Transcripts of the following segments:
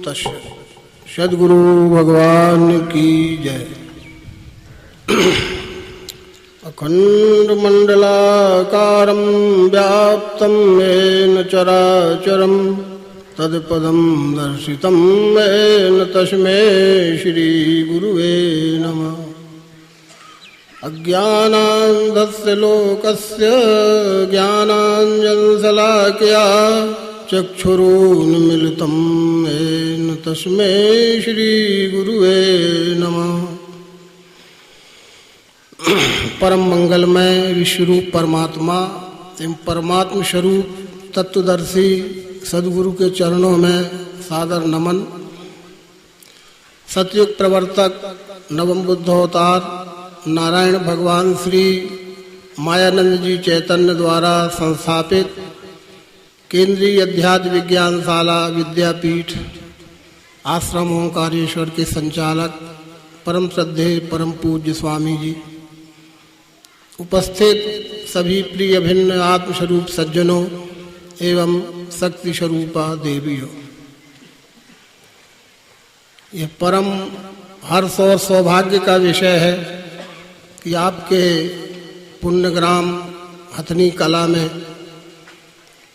तस्य। सद्गुरु भगवान की जय। अखंडमंडलाकारं व्याप्तं येन चराचरं तत्पदं दर्शितं येन तस्मै श्री गुरुवे नमः। अज्ञानान्धस्य लोकस्य ज्ञानाञ्जनशलाकया चक्षुरुन्मीलितं येन तस्मै श्री गुरुवे नमः। परम मंगलमय विश्वरूप परमात्मा एवं परमात्म स्वरूप तत्वदर्शी सद्गुरु के चरणों में सादर नमन। सतयुग प्रवर्तक नवम बुद्धोतार नारायण भगवान श्री मायानंद जी चैतन्य द्वारा संस्थापित केंद्रीय अध्यात्म विज्ञानशाला विद्यापीठ आश्रम ओंकारेश्वर के संचालक परम श्रद्धेय परम पूज्य स्वामी जी, उपस्थित सभी प्रिय भिन्न आत्मस्वरूप सज्जनों एवं शक्ति स्वरूपा देवियों, यह परम हर्ष और सौभाग्य का विषय है कि आपके पुण्यग्राम हथनी कला में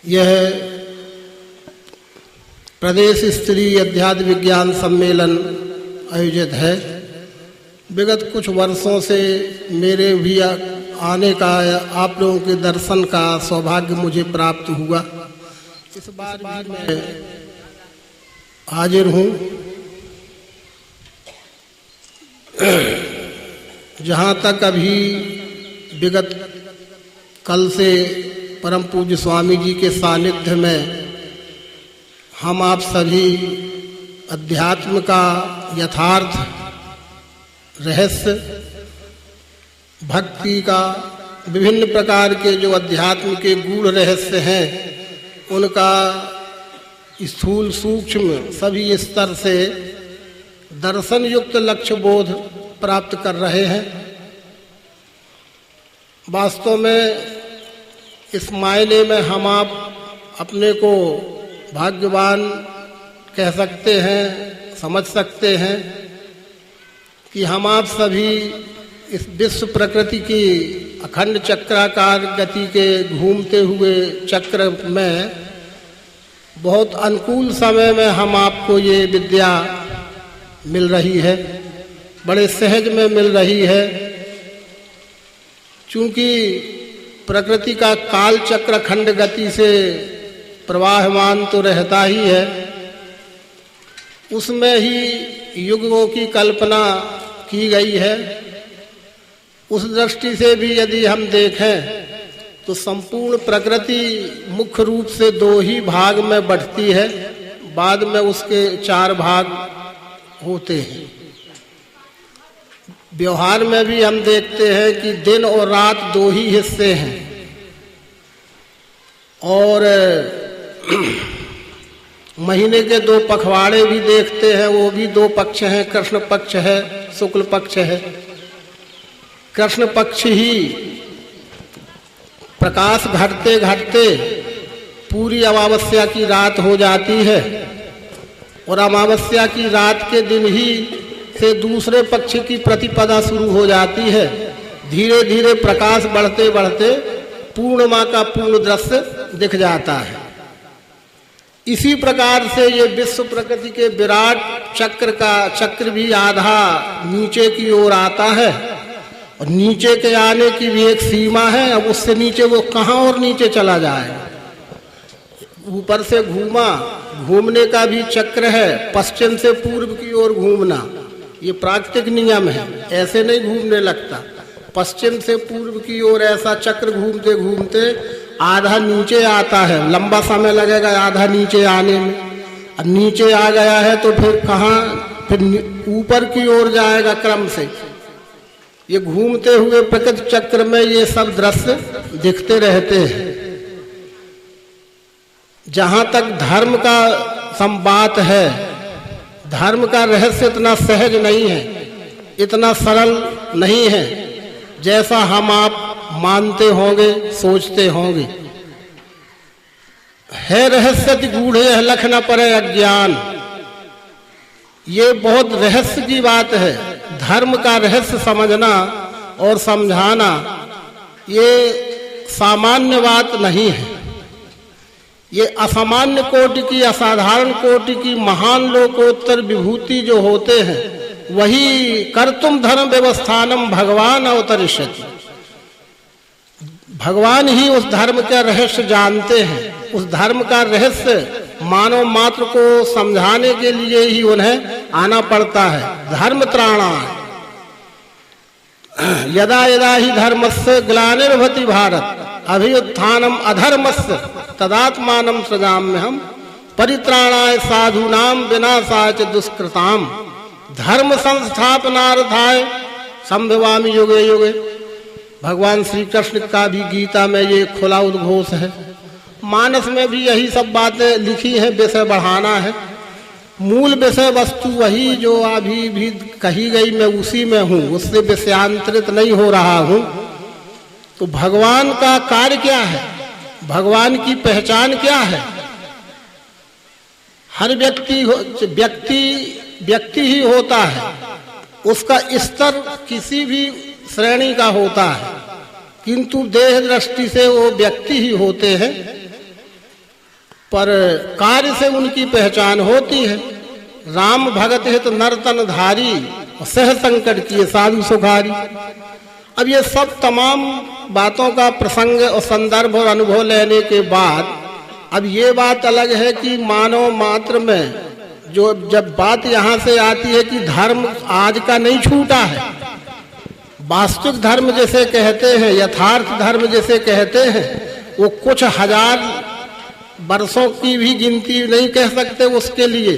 यह प्रदेश स्तरीय अध्यात्म विज्ञान सम्मेलन आयोजित है। विगत कुछ वर्षों से मेरे भी आने का, आप लोगों के दर्शन का सौभाग्य मुझे प्राप्त हुआ। इस बार भी मैं हाजिर हूँ। जहाँ तक अभी विगत कल से परम पूज्य स्वामी जी के सानिध्य में हम आप सभी अध्यात्म का यथार्थ रहस्य, भक्ति का विभिन्न प्रकार के जो अध्यात्म के गूढ़ रहस्य हैं उनका स्थूल सूक्ष्म सभी स्तर से दर्शन युक्त लक्ष्य बोध प्राप्त कर रहे हैं। वास्तव में इस मायने में हम आप अपने को भाग्यवान कह सकते हैं, समझ सकते हैं कि हम आप सभी इस विश्व प्रकृति की अखंड चक्राकार गति के घूमते हुए चक्र में बहुत अनुकूल समय में हम आपको ये विद्या मिल रही है, बड़े सहज में मिल रही है। चूँकि प्रकृति का काल चक्र खंड गति से प्रवाहमान तो रहता ही है, उसमें ही युगों की कल्पना की गई है। उस दृष्टि से भी यदि हम देखें तो संपूर्ण प्रकृति मुख्य रूप से दो ही भाग में बढ़ती है, बाद में उसके चार भाग होते हैं। व्यवहार में भी हम देखते हैं कि दिन और रात दो ही हिस्से हैं, और महीने के दो पखवाड़े भी देखते हैं, वो भी दो पक्ष हैं, कृष्ण पक्ष है, शुक्ल पक्ष है। कृष्ण पक्ष ही प्रकाश घटते घटते पूरी अमावस्या की रात हो जाती है, और अमावस्या की रात के दिन ही से दूसरे पक्ष की प्रतिपदा शुरू हो जाती है। धीरे धीरे प्रकाश बढ़ते बढ़ते पूर्णिमा का पूर्ण दृश्य दिख जाता है। इसी प्रकार से ये विश्व प्रकृति के विराट चक्र भी आधा नीचे की ओर आता है, और नीचे के आने की भी एक सीमा है। अब उससे नीचे वो कहाँ और नीचे चला जाएगा। ऊपर से घूमने का भी चक्र है, पश्चिम से पूर्व की ओर घूमना, ये प्राकृतिक नियम है, ऐसे नहीं घूमने लगता। पश्चिम से पूर्व की ओर ऐसा चक्र घूमते घूमते आधा नीचे आता है, लंबा समय लगेगा आधा नीचे आने में। अब नीचे आ गया है तो फिर कहाँ, फिर ऊपर की ओर जाएगा क्रम से। ये घूमते हुए प्रकृति चक्र में ये सब दृश्य दिखते रहते हैं। जहाँ तक धर्म का संवाद है, धर्म का रहस्य इतना सहज नहीं है, इतना सरल नहीं है जैसा हम आप मानते होंगे, सोचते होंगे। है रहस्य गूढ़ लख न परे अज्ञान, ये बहुत रहस्य की बात है। धर्म का रहस्य समझना और समझाना ये सामान्य बात नहीं है। ये असामान्य कोटि की, असाधारण कोटि की महान लोकोत्तर विभूति जो होते हैं, वही कर्तुम धर्म व्यवस्थानम भगवान अवतरिष्यति। भगवान ही उस धर्म का रहस्य जानते हैं। उस धर्म का रहस्य मानव मात्र को समझाने के लिए ही उन्हें आना पड़ता है। धर्म त्राणाय यदा यदा ही धर्मस्य ग्लानिर्भवति भारत अभ्युत्थानम अधर्मस्य तदात्मानं सृजाम्यहम् परित्राणाय साधूनां विनाशाय च दुष्कृताम् धर्म संस्थापनार्थाय संभवामि युगे युगे। भगवान श्री कृष्ण का भी गीता में ये खुला उद्घोष है। मानस में भी यही सब बातें लिखी हैं, विषय बढ़ाना है। मूल विषय वस्तु वही जो अभी भी कही गई, मैं उसी में हूँ, उससे विषयांतरित नहीं हो रहा हूँ। तो भगवान का कार्य क्या है, भगवान की पहचान क्या है? हर व्यक्ति ही होता है, उसका स्तर किसी भी श्रेणी का होता है, किंतु देह दृष्टि से वो व्यक्ति ही होते हैं, पर कार्य से उनकी पहचान होती है। राम भगत हित नर्तन धारी सह संकट किए साधु सुखारी। अब ये सब तमाम बातों का प्रसंग और संदर्भ और अनुभव लेने के बाद अब ये बात अलग है कि मानव मात्र में जो जब बात यहाँ से आती है कि धर्म आज का नहीं छूटा है, वास्तविक धर्म जैसे कहते हैं, यथार्थ धर्म जैसे कहते हैं, वो कुछ हजार वर्षों की भी गिनती नहीं कह सकते उसके लिए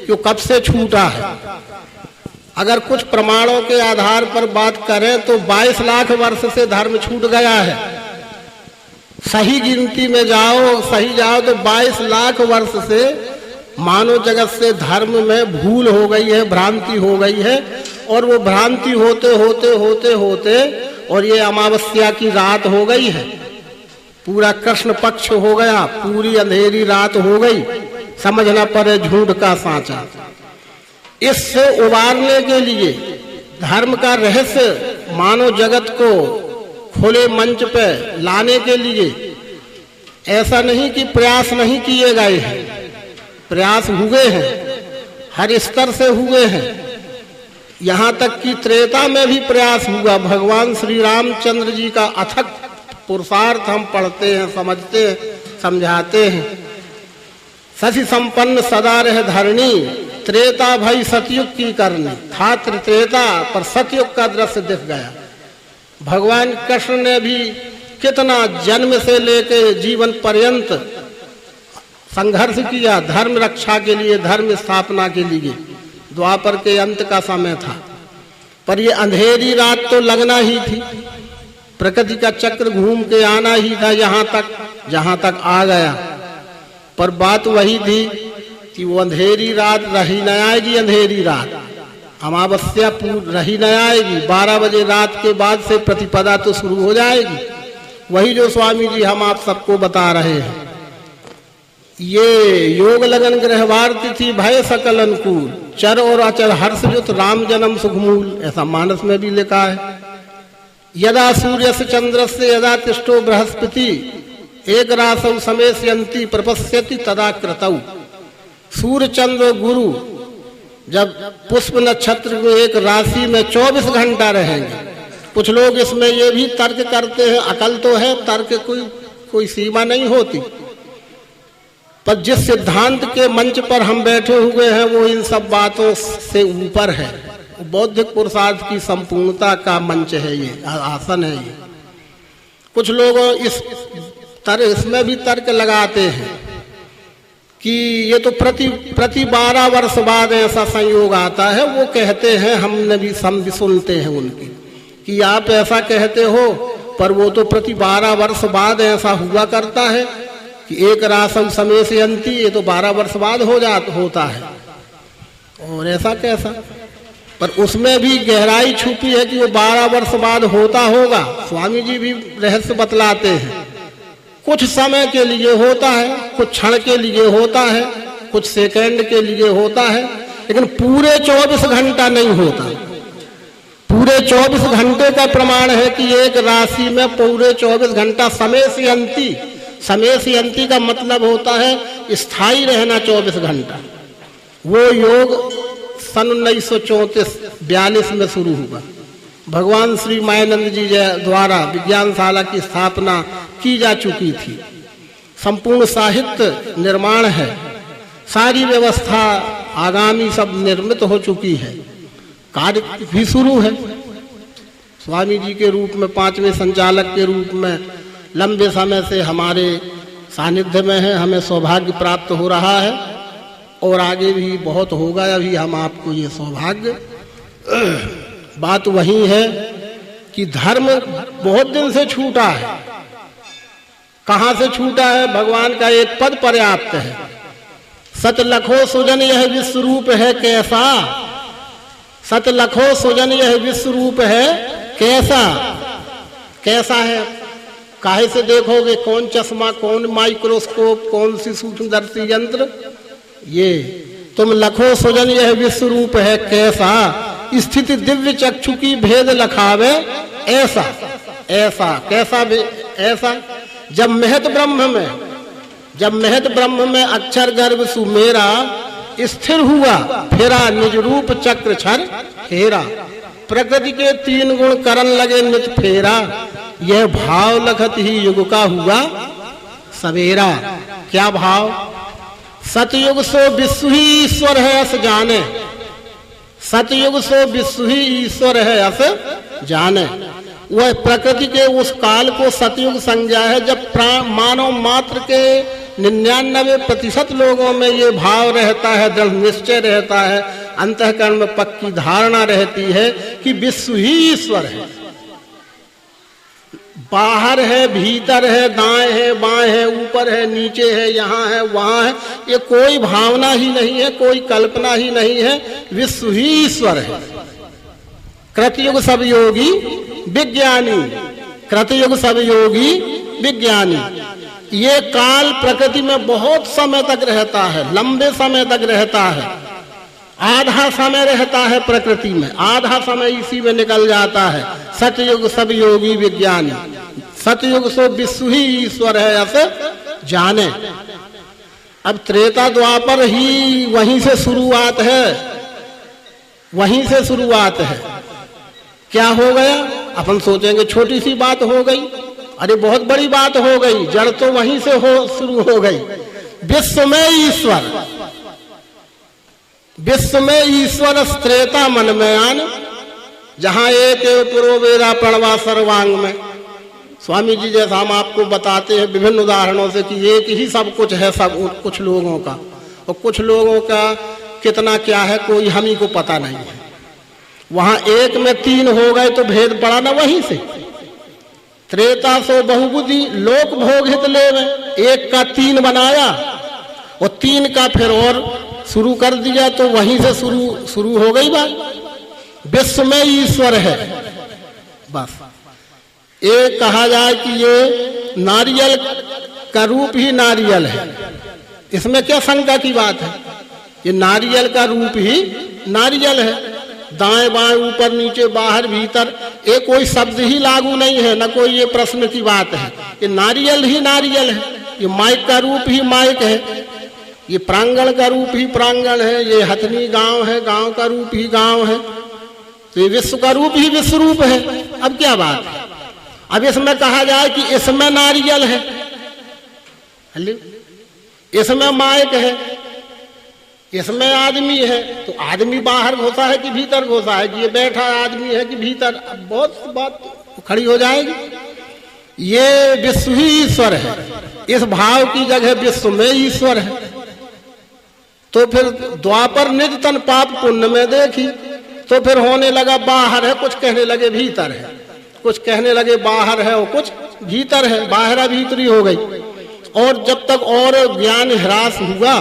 कि कब से छूटा है। अगर कुछ प्रमाणों के आधार पर बात करें तो 22 लाख वर्ष से धर्म छूट गया है। सही गिनती में सही जाओ तो 22 लाख वर्ष से मानव जगत से धर्म में भूल हो गई है, भ्रांति हो गई है। और वो भ्रांति होते होते और ये अमावस्या की रात हो गई है, पूरा कृष्ण पक्ष हो गया, पूरी अंधेरी रात हो गई, समझना पड़े झूठ का सांचा। इससे उबारने के लिए धर्म का रहस्य मानव जगत को खुले मंच पे लाने के लिए ऐसा नहीं कि प्रयास नहीं किए गए हैं, प्रयास हुए हैं, हर स्तर से हुए हैं। यहाँ तक कि त्रेता में भी प्रयास हुआ। भगवान श्री रामचंद्र जी का अथक पुरुषार्थ हम पढ़ते हैं, समझते हैं, समझाते हैं। शशि संपन्न सदा रह धरणी त्रेता भई सतयुग की करनी। था त्रेता पर सतयुग का दृश्य दिख गया। भगवान कृष्ण ने भी कितना जन्म से लेकर जीवन पर्यंत संघर्ष किया धर्म रक्षा के लिए, धर्म स्थापना के लिए। द्वापर के अंत का समय था, पर ये अंधेरी रात तो लगना ही थी, प्रकृति का चक्र घूम के आना ही था यहाँ तक जहाँ तक आ गया। पर बात वही थी कि वो अंधेरी रात रही न आएगी। अंधेरी रात अमावस्या रही न आएगी। 12 बजे रात के बाद से प्रतिपदा तो शुरू हो जाएगी। वही जो स्वामी जी हम आप सबको बता रहे हैं। ये योग लगन ग्रहवार तिथि भय सकल अनुकूल चर और अचर हर्ष जुत राम जन्म सुखमूल, ऐसा मानस में भी लिखा है। यदा सूर्य से चंद्र से यदा तिष्ठो बृहस्पति एक रासौ समेशयंती प्रपश्यति तदा कृतौ। सूर्य चंद्र गुरु जब पुष्प नक्षत्र में एक राशि में 24 घंटा रहेंगे। कुछ लोग इसमें ये भी तर्क करते हैं, अकल तो है, तर्क कोई सीमा नहीं होती, पर जिस सिद्धांत के मंच पर हम बैठे हुए हैं वो इन सब बातों से ऊपर है। बौद्धिक पुरुषार्थ की संपूर्णता का मंच है, ये आसन है। ये कुछ लोग इसमें भी तर्क लगाते हैं कि ये तो प्रति 12 वर्ष बाद ऐसा संयोग आता है। वो कहते हैं, हमने भी सुनते हैं उनकी कि आप ऐसा कहते हो, पर वो तो प्रति 12 वर्ष बाद ऐसा हुआ करता है कि एक रासम समय से अंति, ये तो 12 वर्ष बाद होता है। और ऐसा कैसा, पर उसमें भी गहराई छुपी है कि वो 12 वर्ष बाद होता होगा। स्वामी जी भी रहस्य बतलाते हैं। कुछ समय के लिए होता है, कुछ क्षण के लिए होता है, कुछ सेकंड के लिए होता है, लेकिन पूरे 24 घंटा नहीं होता। पूरे 24 घंटे का प्रमाण है कि एक राशि में पूरे 24 घंटा समय से अंति का मतलब होता है स्थायी रहना 24 घंटा। वो योग सन 1934-42 में शुरू हुआ। भगवान श्री मायानंद जी द्वारा विज्ञानशाला की स्थापना की जा चुकी थी। संपूर्ण साहित्य निर्माण है, सारी व्यवस्था आगामी सब निर्मित हो चुकी है, कार्य भी शुरू है। स्वामी जी के रूप में 5वें संचालक के रूप में लंबे समय से हमारे सानिध्य में है, हमें सौभाग्य प्राप्त हो रहा है और आगे भी बहुत होगा। अभी हम आपको ये सौभाग्य, बात वही है कि धर्म बहुत दिन से छूटा है। कहाँ से छूटा है? भगवान का एक पद पर्याप्त है। सत लखो सुजन यह विश्व रूप है कैसा, सत लखो सुजन यह विश्व रूप है कैसा। कैसा है? काहे से देखोगे? कौन चश्मा, कौन माइक्रोस्कोप, कौन सी सूक्ष्मदर्शी यंत्र? ये तुम लखो सुजन यह विश्व रूप है कैसा, स्थिति दिव्य चक्षु की भेद लखावे ऐसा। ऐसा कैसा? ऐसा जब महत ब्रह्म में अक्षर गर्भ सुमेरा स्थिर हुआ, फेरा निज रूप चक्र छर हेरा। प्रकृति के 3 गुण करन लगे नित फेरा, यह भाव लखत ही युग का हुआ सवेरा। क्या भाव? सतयुग सो विश्व ही ईश्वर है अस जाने, सतयुग सो विश्व ही ईश्वर है अस जाने। वह प्रकृति के उस काल को सतयुग संज्ञा है जब मानव मात्र के 99% लोगों में ये भाव रहता है, दृढ़ निश्चय रहता है, अंतःकरण में पक्की धारणा रहती है कि विश्व ही ईश्वर है। बाहर है, भीतर है, दाएं है, बाएं है, ऊपर है, नीचे है, यहाँ है, वहाँ है, ये कोई भावना ही नहीं है, कोई कल्पना ही नहीं है, विश्व ही ईश्वर है। कृतयुग सब योगी विज्ञानी, कृतयुग सब योगी विज्ञानी। ये काल प्रकृति में बहुत समय तक रहता है, लंबे समय तक रहता है। आधा समय रहता है प्रकृति में, आधा समय इसी में निकल जाता है। सतयुग सब योगी विज्ञानी, सतयुग सो विश्व ही ईश्वर है ऐसे जाने। अब त्रेता द्वापर ही वहीं से शुरुआत है, वहीं से शुरुआत है। क्या हो गया? अपन सोचेंगे छोटी सी बात हो गई, अरे बहुत बड़ी बात हो गई। जड़ तो वहीं से शुरू हो गई। विश्व में ईश्वर, विश्व में ईश्वर त्रेता मन में आन, जहां एक पुरो वेदा प्रणवा सर्वांग में। स्वामी जी जैसा हम आपको बताते हैं विभिन्न उदाहरणों से कि एक ही सब कुछ है, सब कुछ लोगों का, और कुछ लोगों का कितना क्या है कोई हम ही को पता नहीं है। वहां एक में 3 हो गए तो भेद पड़ा ना वहीं से। त्रेता सो बहुबुद्धि लोक भोग हित ले में, एक का 3 बनाया और 3 का फिर और शुरू कर दिया, तो वहीं से शुरू हो गई बात। विश्व में ईश्वर है बस। एक कहा जाए कि ये नारियल का रूप ही नारियल है, इसमें क्या शंका की बात है? ये नारियल का रूप ही नारियल है। दाएं बाएं ऊपर नीचे बाहर भीतर, ये कोई शब्द ही लागू नहीं है, ना कोई ये प्रश्न की बात है। ये नारियल ही नारियल है। ये माइक का रूप ही माइक है, ये प्रांगण का रूप ही प्रांगण है, ये हथनी गांव है, गांव का रूप ही गांव है, तो ये विश्व का रूप ही विश्व रूप है। अब क्या बात है? अब इसमें कहा जाए कि इसमें नारियल है, इसमें माइक है, इसमें आदमी है, तो आदमी बाहर घुसा है कि भीतर घुसा है, कि ये बैठा आदमी है कि भीतर? अब बहुत बात खड़ी हो जाएगी। ये विश्व ही ईश्वर है, इस भाव की जगह विश्व में ईश्वर है। तो फिर द्वापर निज तन पाप पुण्य में देखी, तो फिर होने लगा बाहर है, कुछ कहने लगे भीतर है, कुछ कहने लगे बाहर है और कुछ भीतर है, बाहर भीतरी हो गई। और जब तक और ज्ञान ह्रास हुआ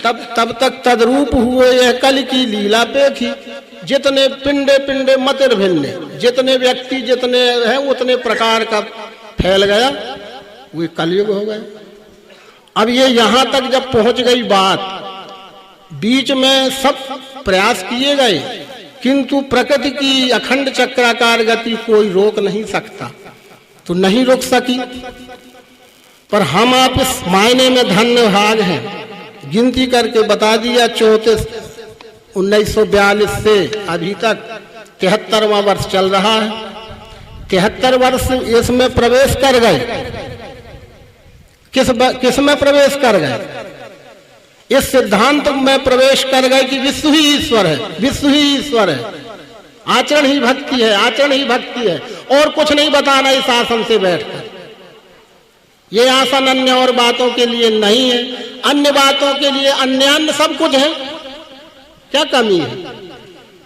तब तक तद्रूप हुए यह कल की लीला पेखी। जितने पिंडे पिंडे मतिर भिन्ने, जितने व्यक्ति जितने हैं उतने प्रकार का फैल गया, वो कलयुग हो गया। अब ये यहां तक जब पहुंच गई बात, बीच में सब प्रयास किए गए, किंतु प्रकृति की अखंड चक्राकार गति कोई रोक नहीं सकता, तो नहीं रोक सकी। पर हम आप इस मायने में धन्य भाग हैं, गिनती करके बता दिया 1942 से अभी तक 73वां वर्ष चल रहा है। 73 वर्ष इसमें प्रवेश कर गए। किस में प्रवेश कर गए? इस सिद्धांत में प्रवेश कर गए कि विश्व ही ईश्वर है, विश्व ही ईश्वर है, आचरण ही भक्ति है, आचरण ही भक्ति है, और कुछ नहीं बताना इस आसन से बैठकर। ये आसन अन्य और बातों के लिए नहीं है, अन्य बातों के लिए अन्य सब कुछ है, क्या कमी है?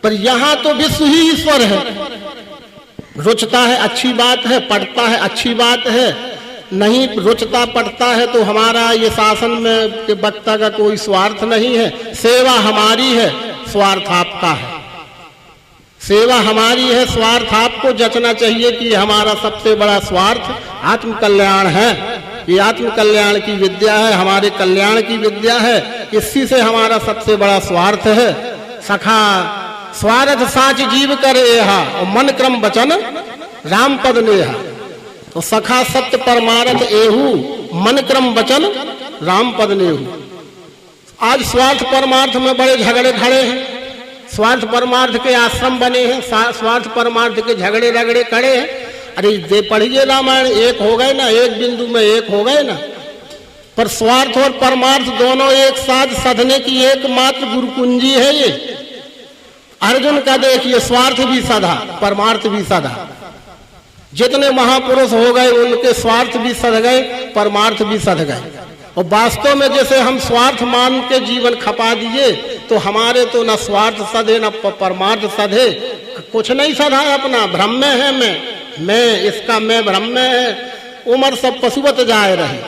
पर यहां तो विश्व ही ईश्वर है। रुचता है अच्छी बात है, पढ़ता है अच्छी बात है, नहीं रुचता पढ़ता है तो हमारा ये शासन में के वक्ता का कोई स्वार्थ नहीं है। सेवा हमारी है, स्वार्थ आपका है। सेवा हमारी है, स्वार्थ आपको जचना चाहिए कि हमारा सबसे बड़ा स्वार्थ आत्म कल्याण है। ये आत्म कल्याण की विद्या है, हमारे कल्याण की विद्या है, इसी से हमारा सबसे बड़ा स्वार्थ है। सखा स्वार्थ साच जीव करे हा, और मन क्रम वचन राम पद नेहा। तो सखा सत्य परमारथ एहू, मन क्रम वचन राम पद नेहू। आज स्वार्थ परमार्थ में बड़े झगड़े खड़े हैं, स्वार्थ परमार्थ के आश्रम बने हैं, स्वार्थ परमार्थ के झगड़े रगड़े खड़े हैं। अरे दे पढ़िए रामायण, एक हो गए ना, एक बिंदु में एक हो गए ना। पर स्वार्थ और परमार्थ दोनों एक साथ सधने की एकमात्र गुरु कुंजी है ये। अर्जुन का देखिए, स्वार्थ भी सधा, परमार्थ भी सधा। जितने महापुरुष हो गए उनके स्वार्थ भी सध गए, परमार्थ भी सध गए। और वास्तव में जैसे हम स्वार्थ मान के जीवन खपा दिए तो हमारे तो न स्वार्थ सधे न परमार्थ सधे, कुछ नहीं सधा। अपना भ्रम में है, मैं इसका मैं भ्रम में है। उम्र सब पशुवत जाए रहे,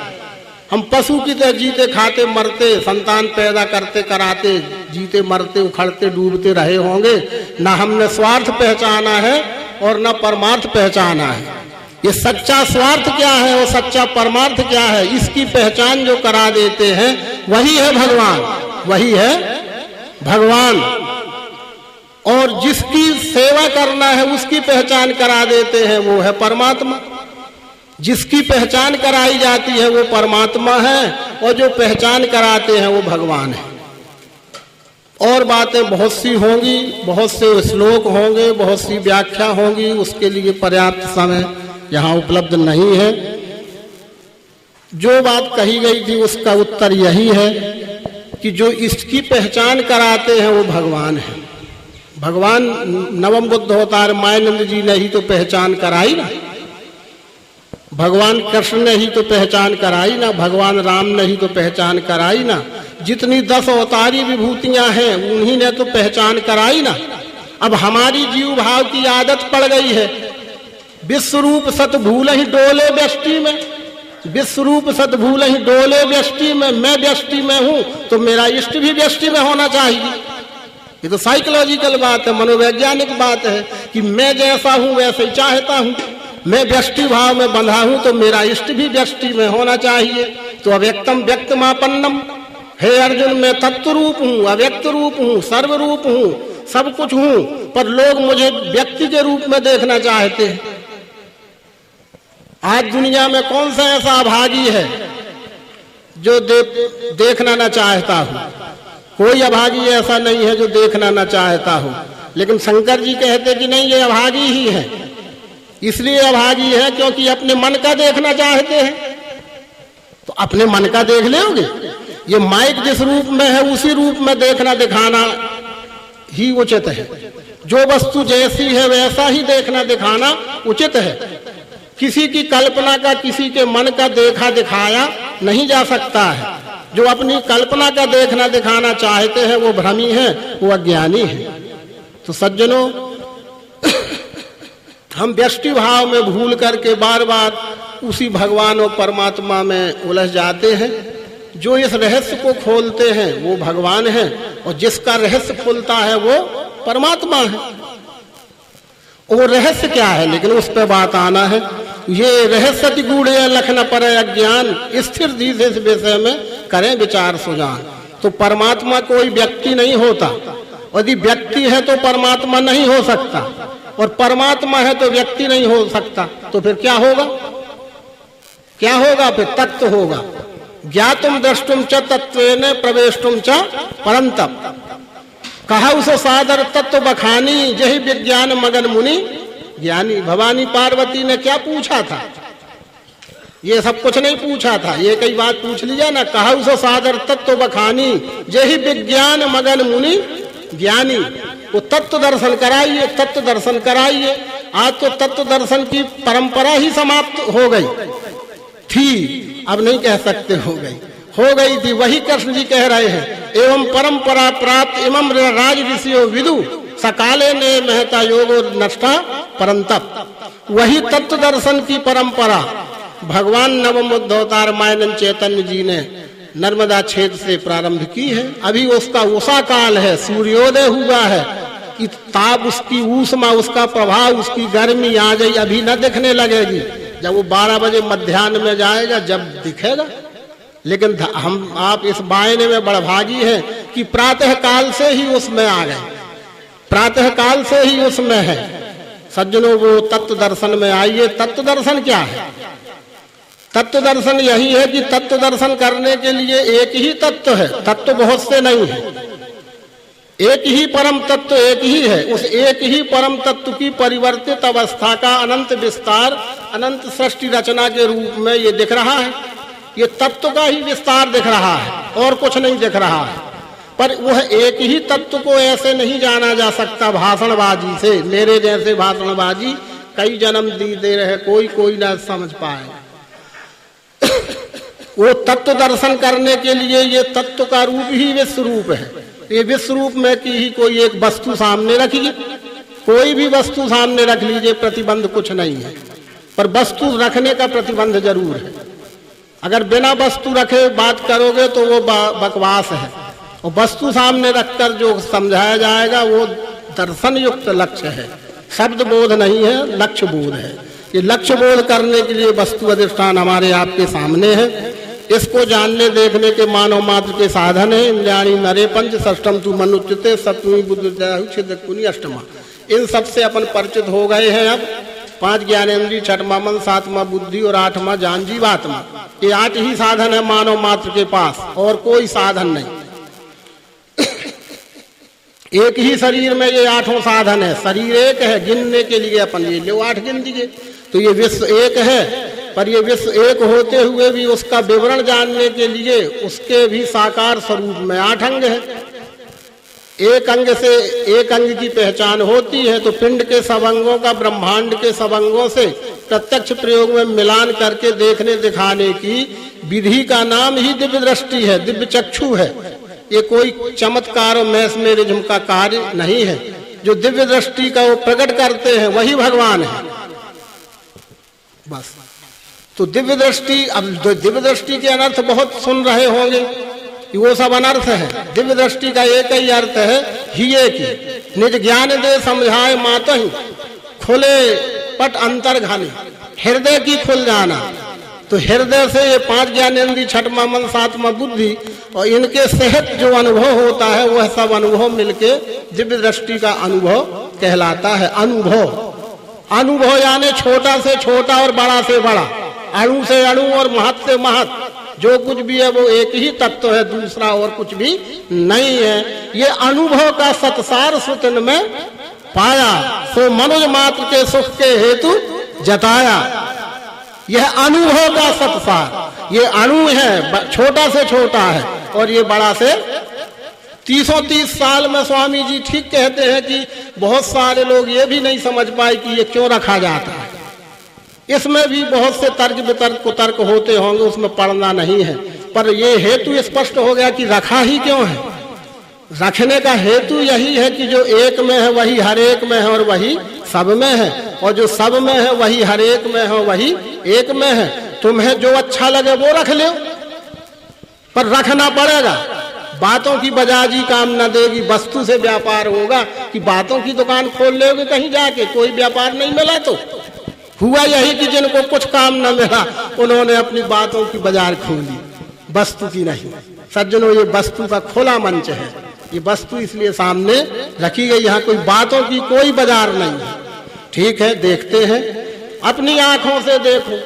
हम पशु की तरह जीते खाते मरते, संतान पैदा करते कराते, जीते मरते उखड़ते डूबते रहे होंगे। ना हमने स्वार्थ पहचाना है और न परमार्थ पहचाना है। ये सच्चा स्वार्थ क्या है और सच्चा परमार्थ क्या है, इसकी पहचान जो करा देते हैं वही है भगवान, वही है भगवान। और जिसकी सेवा करना है उसकी पहचान करा देते हैं, वो है परमात्मा। जिसकी पहचान कराई जाती है वो परमात्मा है, और जो पहचान कराते हैं वो भगवान है। और बातें बहुत सी होंगी, बहुत से श्लोक होंगे, बहुत सी व्याख्या होंगी, उसके लिए पर्याप्त समय यहाँ उपलब्ध नहीं है। जो बात कही गई थी उसका उत्तर यही है कि जो इसकी पहचान कराते हैं वो भगवान है। भगवान नवम बुद्ध अवतार मायानंद जी ने ही तो पहचान कराई ना, भगवान कृष्ण ने ही तो पहचान कराई ना, भगवान राम ने ही तो पहचान कराई ना। जितनी 10 अवतारी विभूतियां हैं उन्हीं ने तो पहचान कराई ना। अब हमारी जीव भाव की आदत पड़ गई है, विश्व रूप सत भूल ही डोले व्यष्टि में, विश्व रूप सत भूल ही डोले व्यष्टि में। मैं व्यष्टि में हूं तो मेरा इष्ट भी व्यष्टि में होना चाहिए। ये तो साइकोलॉजिकल बात है, मनोवैज्ञानिक बात है कि मैं जैसा हूं वैसे ही चाहता हूं। मैं व्यष्टि भाव में बंधा हूं तो मेरा इष्ट भी व्यष्टि में होना चाहिए। तो अव्यक्तम व्यक्तमापन्नम, हे अर्जुन मैं तत्व रूप हूं, अव्यक्त रूप हूं, सर्व रूप हूं, सब कुछ हूं, पर लोग मुझे व्यक्ति के रूप में देखना चाहते हैं। आज दुनिया में कौन सा ऐसा अभागी है जो देखना ना चाहता हो? कोई अभागी ऐसा नहीं है जो देखना ना चाहता हो। लेकिन शंकर जी कहते कि नहीं, ये अभागी ही है। इसलिए अभागी है क्योंकि अपने मन का देखना चाहते हैं। तो अपने मन का देख लोगे? ये माइक जिस रूप में है उसी रूप में देखना दिखाना ही उचित है। जो वस्तु जैसी है वैसा ही देखना दिखाना उचित है। किसी की कल्पना का, किसी के मन का देखा दिखाया नहीं जा सकता है। जो अपनी कल्पना का देखना दिखाना चाहते हैं वो भ्रमी है, वो अज्ञानी है। तो सज्जनों, हम व्यष्टि भाव में भूल करके बार बार उसी भगवान और परमात्मा में उलझ जाते हैं। जो इस रहस्य को खोलते हैं वो भगवान है, और जिसका रहस्य खुलता है वो परमात्मा है। वो रहस्य क्या है, लेकिन उस पर बात आना है। ये रहस्य गूढ़ लखन पर अज्ञान, स्थिर धीरे इस विषय में करें विचार सुजान। तो परमात्मा कोई व्यक्ति नहीं होता। यदि व्यक्ति है तो परमात्मा नहीं हो सकता, और परमात्मा है तो व्यक्ति नहीं हो सकता। तो फिर क्या होगा? क्या होगा? फिर तत्व होगा। ज्ञातुम द्रष्टुम च तत्वेन प्रवेष्टुम च परंतप। कहा उसे सादर तत्व बखानी, जही विज्ञान मगन मुनि ज्ञानी। भवानी पार्वती ने क्या पूछा था? ये सब कुछ नहीं पूछा था, ये कई बात पूछ लिया ना। कहा उसे सादर तत्व बखानी, जही विज्ञान मगन मुनि ज्ञानी। वो तत्व दर्शन कराइए, तत्व दर्शन कराइए। आज तो तत्व दर्शन की परंपरा ही समाप्त हो गई थी, अब नहीं कह सकते हो गई थी। वही कृष्ण जी कह रहे हैं, एवं परंपरा प्राप्त इमं राज ऋषियो विदु सकाले ने महता योगो नष्टा परंतप। वही तत्व दर्शन की परंपरा भगवान नवम उद्धवतार मायनन चैतन्य जी ने नर्मदा क्षेत्र से प्रारंभ की है। अभी उसका उषा काल है, सूर्योदय हुआ है कि ताप, उसकी ऊष्मा, उसका प्रभाव, उसकी गर्मी आ गई। अभी न दिखने लगेगी, जब वो 12 बजे मध्याह्न में जाएगा जब दिखेगा। लेकिन हम आप इस बायने में बड़भागी हैं कि प्रातः काल से ही उसमें आ गए, प्रातः काल से ही उसमें है। सज्जनों, वो तत्व दर्शन में आइए। तत्व दर्शन क्या है? तत्व दर्शन यही है कि तत्व दर्शन करने के लिए एक ही तत्व है, तत्व बहुत से नहीं है। एक ही परम तत्व एक ही है। उस एक ही परम तत्व की परिवर्तित अवस्था का अनंत विस्तार, अनंत सृष्टि रचना के रूप में ये दिख रहा है। ये तत्व का ही विस्तार दिख रहा है, और कुछ नहीं दिख रहा है। पर वह एक ही तत्व को ऐसे नहीं जाना जा सकता भाषणबाजी से। मेरे जैसे भाषणबाजी कई जन्म दे रहे, कोई ना समझ पाए। वो तत्व दर्शन करने के लिए ये तत्व का रूप ही विश्व रूप है। ये विश्व रूप में की ही कोई एक वस्तु सामने रखी, कोई भी वस्तु सामने रख लीजिए, प्रतिबंध कुछ नहीं है। पर वस्तु रखने का प्रतिबंध जरूर है। अगर बिना वस्तु रखे बात करोगे तो वो बकवास है। और वस्तु सामने रखकर जो समझाया जाएगा वो दर्शन युक्त लक्ष्य है, शब्द बोध नहीं है, लक्ष्य बोध है। ये लक्ष्य बोध करने के लिए वस्तु अधिष्ठान हमारे आपके सामने है। इसको जानने देखने के मानव मात्र के साधन है। इंद्रियाणि नरे पंच षष्ठम तु मनुच्यते सप्तमी बुद्धि अष्टमा। इन सब से अपन परिचित हो गए हैं। अब 5 ज्ञानेंद्रिय, 6वां मन, 7वां बुद्धि और 8वां ज्ञान जीवात्मा। ये 8 ही साधन है मानव मात्र के पास, और कोई साधन नहीं। एक ही शरीर में ये 8 साधन है। शरीर एक है, गिनने के लिए अपन ये लो 8 गिन दिए। तो ये विश्व एक है, पर ये विश्व एक होते हुए भी उसका विवरण जानने के लिए उसके भी साकार स्वरूप में 8 अंग है। एक अंग से एक अंग की पहचान होती है। तो पिंड के सब अंगों का ब्रह्मांड के सब अंगों से प्रत्यक्ष प्रयोग में मिलान करके देखने दिखाने की विधि का नाम ही दिव्य दृष्टि है, दिव्य चक्षु है। ये कोई चमत्कार और मैस्मेरिज्म का कार्य नहीं है। जो दिव्य दृष्टि का वो प्रकट करते हैं वही भगवान है, बस। तो दिव्य दृष्टि, अब दिव्य दृष्टि के अनर्थ बहुत सुन रहे होंगे कि वो सब अनर्थ है। दिव्य दृष्टि का एक ही अर्थ है, हिये की निज ज्ञान दे समझाए मातहि, खुले पट अंतर घानी। हृदय की खुल जाना। तो हृदय से ये 5 ज्ञानेंद्रिय, 6वां मन, 7वां बुद्धि, और इनके सहित जो अनुभव होता है वह सब अनुभव मिलके दिव्य दृष्टि का अनुभव कहलाता है। अनुभव यानी छोटा से छोटा और बड़ा से बड़ा, अणु से अणु और महत् से महत्, जो कुछ भी है वो एक ही तत्व है, दूसरा और कुछ भी नहीं है। ये अनुभव का सत्सार सुतन में पाया, सो मनुज मात्र के सुख के हेतु जताया। यह अनुभव का सत्सार, ये अणु है, छोटा से छोटा है, और ये बड़ा से 330 साल में स्वामी जी ठीक कहते हैं कि बहुत सारे लोग ये भी नहीं समझ पाए कि ये क्यों रखा जाता है। इसमें भी बहुत से तर्क वितर्क कुतर्क होते होंगे, उसमें पढ़ना नहीं है। पर ये हेतु स्पष्ट हो गया कि रखा ही क्यों है। रखने का हेतु यही है कि जो एक में है वही हर एक में है और वही सब में है, और जो सब में है वही हर एक में है, वही एक में है। तुम्हें जो अच्छा लगे वो रख लो, पर रखना पड़ेगा। बातों की बजाजी काम न देगी। वस्तु से व्यापार होगा कि बातों की दुकान खोल लोगे कहीं जाके, कोई व्यापार नहीं मिला तो हुआ यही कि जिनको कुछ काम न मिला उन्होंने अपनी बातों की बाजार खोली, वस्तु की नहीं। सज्जनों, ये वस्तु का खुला मंच है। ये वस्तु इसलिए सामने रखी गई, यहाँ कोई बातों की कोई बाजार नहीं है। ठीक है, देखते हैं, अपनी आंखों से देखो,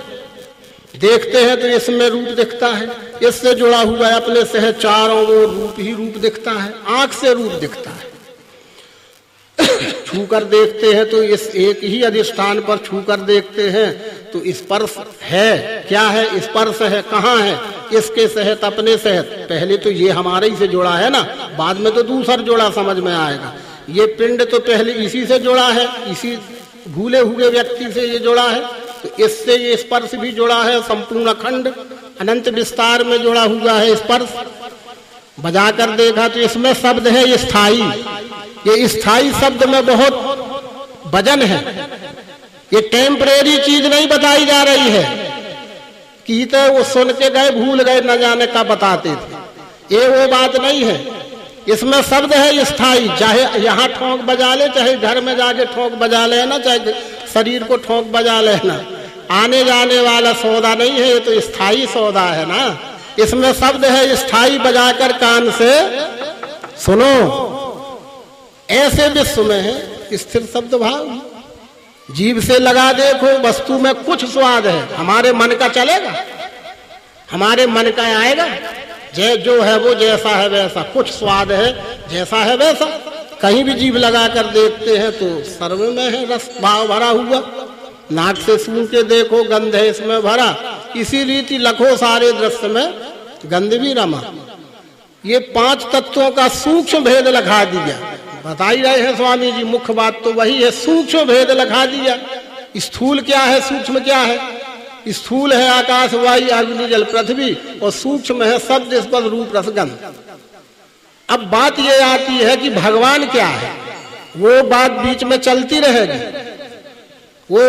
देखते हैं तो इसमें रूप दिखता है, इससे जुड़ा हुआ है अपने से है, चारों ओर रूप ही रूप दिखता है, आंख से रूप दिखता है। छू कर देखते हैं तो इस एक ही अधिष्ठान पर छू कर देखते हैं तो स्पर्श है, क्या है? स्पर्श है, कहाँ है? इसके सहित, अपने सहित। पहले तो ये हमारे ही से जुड़ा है ना, बाद में तो दूसरा जुड़ा समझ में आएगा। ये पिंड तो पहले इसी से जुड़ा है, इसी भूले हुए व्यक्ति से ये जुड़ा है, तो इससे ये स्पर्श भी जुड़ा है। संपूर्ण अखंड अनंत विस्तार में जुड़ा हुआ है स्पर्श। बजाकर देखा तो इसमें शब्द है स्थाई। ये स्थाई शब्द में बहुत वजन है। ये टेम्परेरी चीज नहीं बताई जा रही है कि तो वो सुन के गए, भूल गए, न जाने का बताते थे, ये वो बात नहीं है। इसमें शब्द है स्थाई। चाहे यहाँ ठोंक बजा ले, चाहे घर में जाके ठोंक बजा लेना, चाहे शरीर को ठोंक बजा लेना, आने जाने वाला सौदा नहीं है, ये तो स्थाई सौदा है ना। इसमें शब्द है स्थाई, बजाकर कान से सुनो। ऐसे विश्व में है स्थिर शब्द भाव। जीभ से लगा देखो, वस्तु में कुछ स्वाद है, हमारे मन का चलेगा, हमारे मन का आएगा। जो है वो जैसा है वैसा, कुछ स्वाद है जैसा है वैसा। कहीं भी जीभ लगा कर देखते हैं तो सर्व में है रस भाव भरा हुआ। नाक से सूंघ के देखो, गंध है इसमें भरा। इसी रीति लखों सारे दृश्य में गंध भी रमा। ये 5 तत्वों का सूक्ष्म भेद लखा दिया। बता ही रहे हैं स्वामी जी, मुख्य बात तो वही है, सूक्ष्म भेद लखा दिया। स्थूल क्या है, सूक्ष्म क्या है? स्थूल है आकाश वायु अग्नि जल पृथ्वी, और सूक्ष्म है शब्द स्पर्श रूप रसगंध। अब बात ये आती है कि भगवान क्या है, वो बात बीच में चलती रहेगी। वो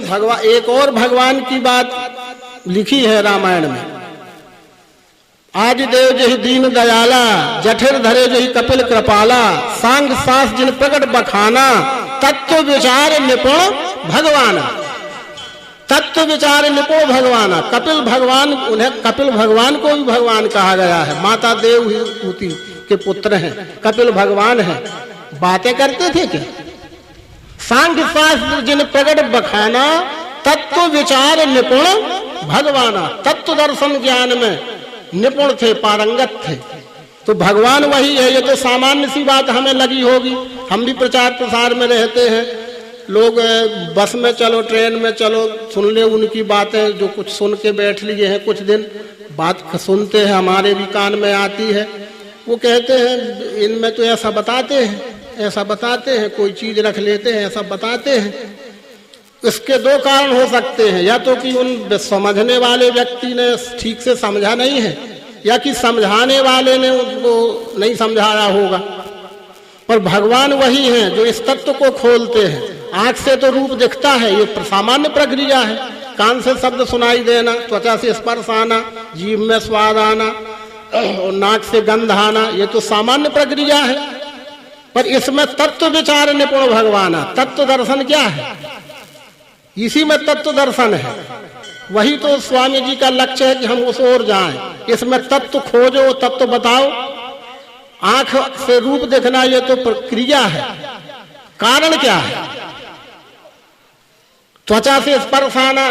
भगवान, एक और भगवान की बात लिखी है रामायण में। आदि देव जहि दीन दयाला, जठर धरे जहि कपिल कृपाला, सांग सास जिन प्रकट बखाना, तत्व विचार निपुण भगवान। तत्व विचार निपुण भगवान। कपिल भगवान, उन्हें कपिल भगवान को भी भगवान कहा गया है। माता देवहूति के पुत्र हैं, कपिल भगवान हैं। बातें करते थे क्या? सांग शास्त्र जिन प्रकट बखाना, तत्व विचार निपुण भगवाना। तत्व दर्शन ज्ञान में निपुण थे, पारंगत थे। तो भगवान वही है। ये तो सामान्य सी बात हमें लगी होगी, हम भी प्रचार प्रसार में रहते हैं। लोग बस में चलो, ट्रेन में चलो, सुन ले उनकी बातें, जो कुछ सुन के बैठ लिए हैं, कुछ दिन बात सुनते हैं, हमारे भी कान में आती है। वो कहते हैं इनमें तो ऐसा बताते हैं, ऐसा बताते हैं, कोई चीज रख लेते हैं, ऐसा बताते हैं। इसके 2 कारण हो सकते हैं, या तो कि उन समझने वाले व्यक्ति ने ठीक से समझा नहीं है, या कि समझाने वाले ने उनको नहीं समझाया होगा। पर भगवान वही हैं जो इस तत्व को खोलते हैं। आंख से तो रूप दिखता है, ये सामान्य प्रक्रिया है। कान से शब्द सुनाई देना, त्वचा से स्पर्श आना, जीभ में स्वाद आना और नाक से गंध आना, ये तो सामान्य प्रक्रिया है। पर इसमें तत्व विचार निपुण भगवान। तत्व दर्शन क्या है? इसी में तत्व दर्शन है। वही तो स्वामी जी का लक्ष्य है कि हम उस ओर जाएं। इसमें तत्व खोजो, तत्व बताओ। आंख से रूप देखना ये तो प्रक्रिया है, कारण क्या है? त्वचा से स्पर्श आना,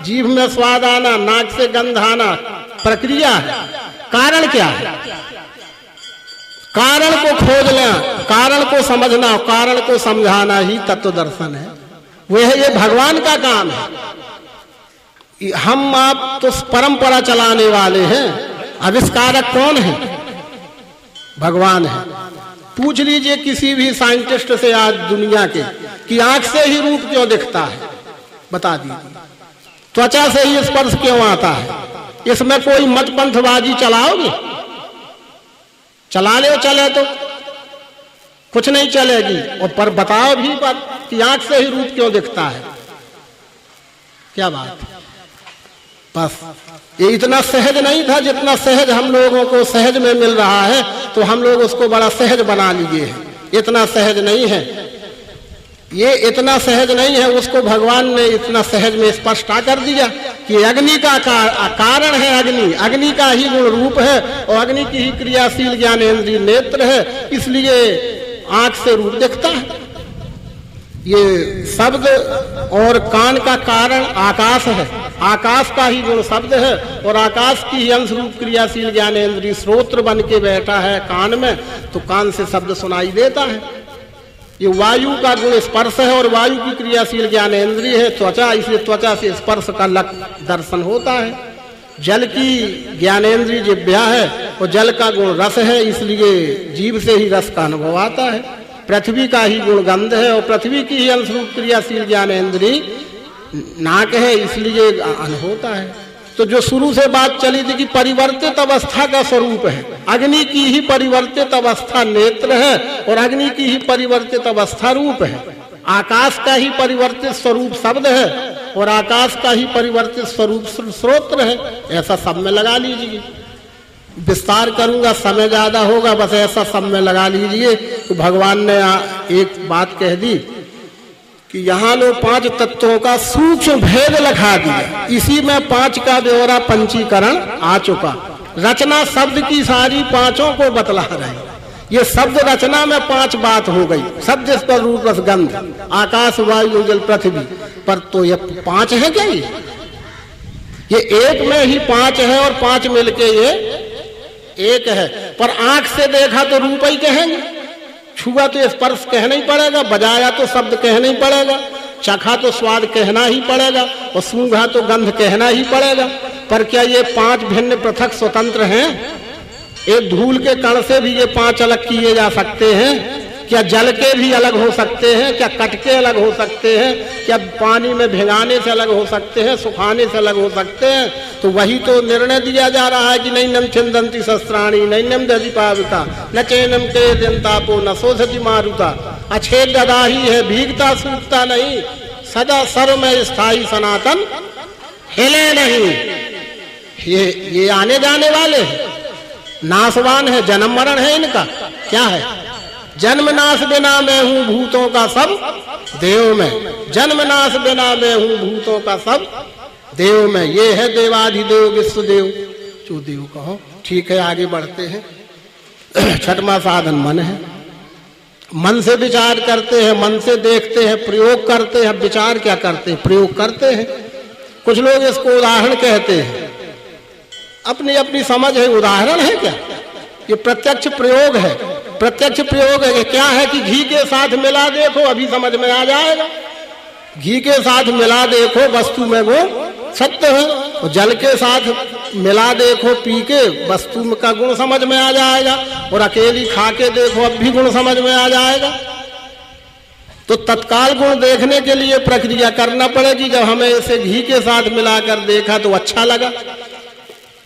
जीभ में स्वाद आना, नाक से गंध आना, प्रक्रिया है। कारण क्या है? कारण को खोज लेना, कारण को समझना, कारण को समझाना ही तत्व दर्शन है। वह ये भगवान का काम है। हम आप तो परंपरा चलाने वाले हैं, आविष्कारक कौन है? भगवान है। पूछ लीजिए किसी भी साइंटिस्ट से आज दुनिया के कि आंख से ही रूप क्यों दिखता है, बता दीजिए। त्वचा से ही स्पर्श क्यों आता है? इसमें कोई मतपंथबाजी चलाओगे? चला ले, चले तो कुछ नहीं चलेगी। और पर बताओ भी बात कि आंख से ही रूप क्यों दिखता है, क्या बात है? बस ये इतना सहज नहीं था जितना सहज हम लोगों को सहज में मिल रहा है, तो हम लोग उसको बड़ा सहज बना लिए हैं। इतना सहज नहीं है। ये इतना सहज नहीं है, उसको भगवान ने इतना सहज में स्पष्ट कर दिया कि अग्नि का कारण है अग्नि, अग्नि का ही गुण रूप है और अग्नि की ही क्रियाशील ज्ञानेंद्रिय नेत्र है, इसलिए आंख से रूप दिखता है। ये शब्द और कान का कारण आकाश है, आकाश का ही गुण शब्द है और आकाश की ही अंश रूप क्रियाशील ज्ञानेंद्रिय श्रोत्र बन के बैठा है कान में, तो कान से शब्द सुनाई देता है। ये वायु का गुण स्पर्श है और वायु की क्रियाशील ज्ञानेंद्रिय है त्वचा, इसलिए त्वचा से स्पर्श का दर्शन होता है। जल की ज्ञानेंद्रिय जिह्वा है और जल का गुण रस है, इसलिए जीभ से ही रस का अनुभव आता है। पृथ्वी का ही गुण गंध है और पृथ्वी की ही अंशरूप क्रियाशील ज्ञानेंद्रिय नाक है, इसलिए अनुभव होता है। तो जो शुरू से बात चली थी कि परिवर्तित अवस्था का स्वरूप है, अग्नि की ही परिवर्तित अवस्था नेत्र है और अग्नि की ही परिवर्तित अवस्था रूप है। आकाश का ही परिवर्तित स्वरूप शब्द है और आकाश का ही परिवर्तित स्वरूप श्रोत्र है। ऐसा सब में लगा लीजिए, विस्तार करूंगा समय ज्यादा होगा, बस ऐसा सब में लगा लीजिए। तो भगवान ने एक बात कह दी कि यहाँ लो 5 तत्वों का सूक्ष्म भेद लखा दिया, इसी में 5 का ब्यौरा पंचीकरण आ चुका। रचना शब्द की सारी 5 को बतला रहे। ये शब्द रचना में 5 बात हो गई। शब्द इस पर रूप रस गंध आकाश वायु जल पृथ्वी पर, तो ये 5 है क्या? ये एक में ही 5 है और 5 मिलके ये एक है। पर आंख से देखा तो रूप ही कहेंगे, छुआ तो स्पर्श कहना ही पड़ेगा, बजाया तो शब्द कहना ही पड़ेगा, चखा तो स्वाद कहना ही पड़ेगा और सूंघा तो गंध कहना ही पड़ेगा। पर क्या ये 5 भिन्न पृथक स्वतंत्र हैं? एक धूल के कण से भी ये 5 अलग किए जा सकते हैं? क्या जल के भी अलग हो सकते हैं? क्या कट के अलग हो सकते हैं? क्या पानी में भिगाने से अलग हो सकते हैं? सुखाने से अलग हो सकते हैं? तो वही तो निर्णय दिया जा रहा है कि नैनम छिंदंती शस्त्राणी नैनम दधि पाविता न चैनम के जनतापो न शोधति मारुता। अछेद ददाही है, भीगता सूखता नहीं, सदा सर्व में स्थायी सनातन हिले नहीं। ये आने जाने वाले हैं, नाशवान है, जन्म मरण है इनका। क्या है? जन्म नाश बिना मैं हूं भूतों का सब देव में, जन्म नाश बिना मैं हूं भूतों का सब देव में। ये है देवाधिदेव विश्वदेव जो देव कहो। ठीक है, आगे बढ़ते हैं। छठवां साधन मन है। मन से विचार करते हैं, मन से देखते हैं, प्रयोग करते हैं। विचार क्या करते हैं? प्रयोग करते हैं। कुछ लोग इसको उदाहरण कहते हैं, अपनी अपनी समझ है। उदाहरण है क्या? ये प्रत्यक्ष प्रयोग है। प्रत्यक्ष प्रयोग है क्या है कि घी के साथ मिला देखो, अभी समझ में आ जाएगा। घी के साथ मिला देखो, वस्तु में वो सत्य है। और जल के साथ मिला देखो, पी के वस्तु का गुण समझ में आ जाएगा। और अकेली खा के देखो, अब भी गुण समझ में आ जाएगा। तो तत्काल गुण देखने के लिए प्रक्रिया करना पड़ेगी। जब हमें इसे घी के साथ मिलाकर देखा तो अच्छा लगा,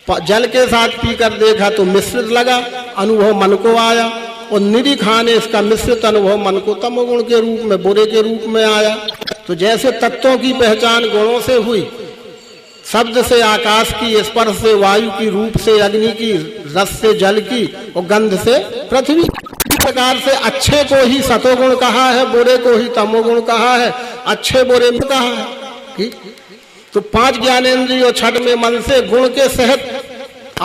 जल के साथ पीकर देखा तो मिश्रित लगा, अनुभव मन को आया। और निधि खाने इसका मिश्रित अनुभव मन को तमोगुण के रूप में, बुरे के रूप में आया। तो जैसे तत्वों की पहचान गुणों से हुई, शब्द से आकाश की, स्पर्श से वायु की, रूप से अग्नि की, रस से जल की और गंध से पृथ्वी। इस प्रकार से अच्छे को ही सतोगुण कहा है, बुरे को ही तमोगुण कहा है, अच्छे बुरे में कहा है। तो 5 ज्ञानेंद्रिय और छठ में मन से गुण के सहित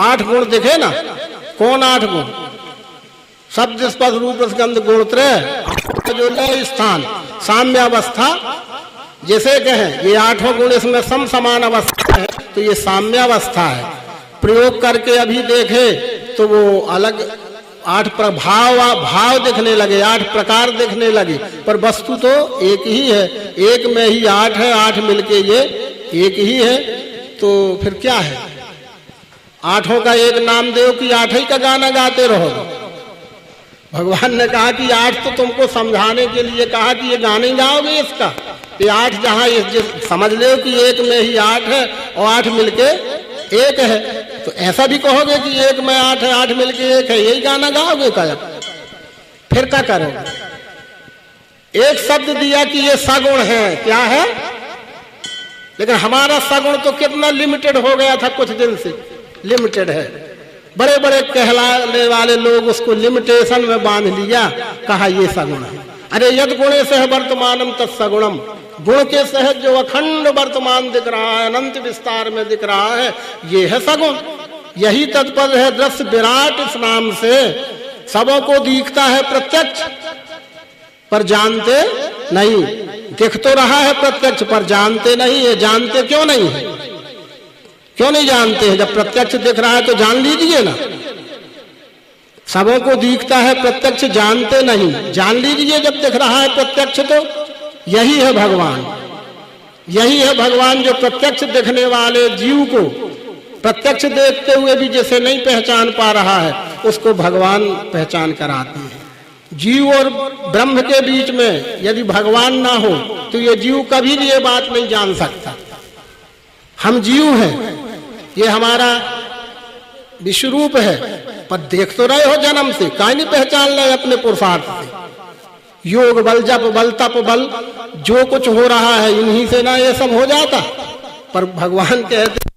8 गुण दिखे ना। कौन 8 गुण? शब्द स्पर्श रूप रसगंध गुण त्रय, जो लय स्थान साम्यावस्था जैसे कहें, ये 8 गुण इसमें सम समान अवस्था है, तो ये साम्यावस्था है। प्रयोग करके अभी देखे तो वो अलग 8 भाव दिखने लगे, 8 प्रकार दिखने लगे, पर वस्तु तो एक ही है। एक में ही 8 है, 8 मिलके ये एक ही है। तो फिर क्या है? 8 का एक नामदेव की 8 ही का गाना गाते रहो। भगवान ने कहा कि 8 तो तुमको समझाने के लिए कहा कि ये गाने गाओगे इसका। ये 8 जहां समझ लो कि एक में ही 8 है और 8 मिलके एक है, तो ऐसा भी कहोगे कि एक में 8 है, 8 मिलके एक है, यही गाना गाओगे क्या? फिर क्या करोगे? एक शब्द दिया कि ये सगुण है। क्या है? लेकिन हमारा सगुण तो कितना लिमिटेड हो गया था, कुछ दिन से लिमिटेड है। बड़े बड़े कहलाने वाले लोग उसको लिमिटेशन में बांध लिया, कहा ये सगुण है। अरे यद गुणे सह वर्तमानम तत्सगुणम, गुण के सहज जो अखंड वर्तमान दिख रहा है, अनंत विस्तार में दिख रहा है, ये है सगुण। यही तत्पद है दृश्य विराट इस नाम से। सबों को दिखता है प्रत्यक्ष पर जानते नहीं, दिख तो रहा है प्रत्यक्ष पर जानते नहीं है। जानते क्यों नहीं है? क्यों नहीं जानते हैं? जब प्रत्यक्ष दिख रहा है तो जान लीजिए ना। सबों को दिखता है प्रत्यक्ष, जानते नहीं, जान लीजिए जब दिख रहा है प्रत्यक्ष तो। यही है भगवान, यही है भगवान जो प्रत्यक्ष दिखने वाले जीव को प्रत्यक्ष देखते हुए भी जैसे नहीं पहचान पा रहा है, उसको भगवान पहचान कराते हैं। जीव और ब्रह्म के बीच में यदि भगवान ना हो तो ये जीव कभी भी ये बात नहीं जान सकता। हम जीव हैं, ये हमारा विश्वरूप है, पर देख तो रहे हो जन्म से, काहे नहीं पहचान रहे अपने पुरुषार्थ से। योग बल, जप बल, तप बल, जो कुछ हो रहा है इन्हीं से ना ये सब हो जाता। पर भगवान कहते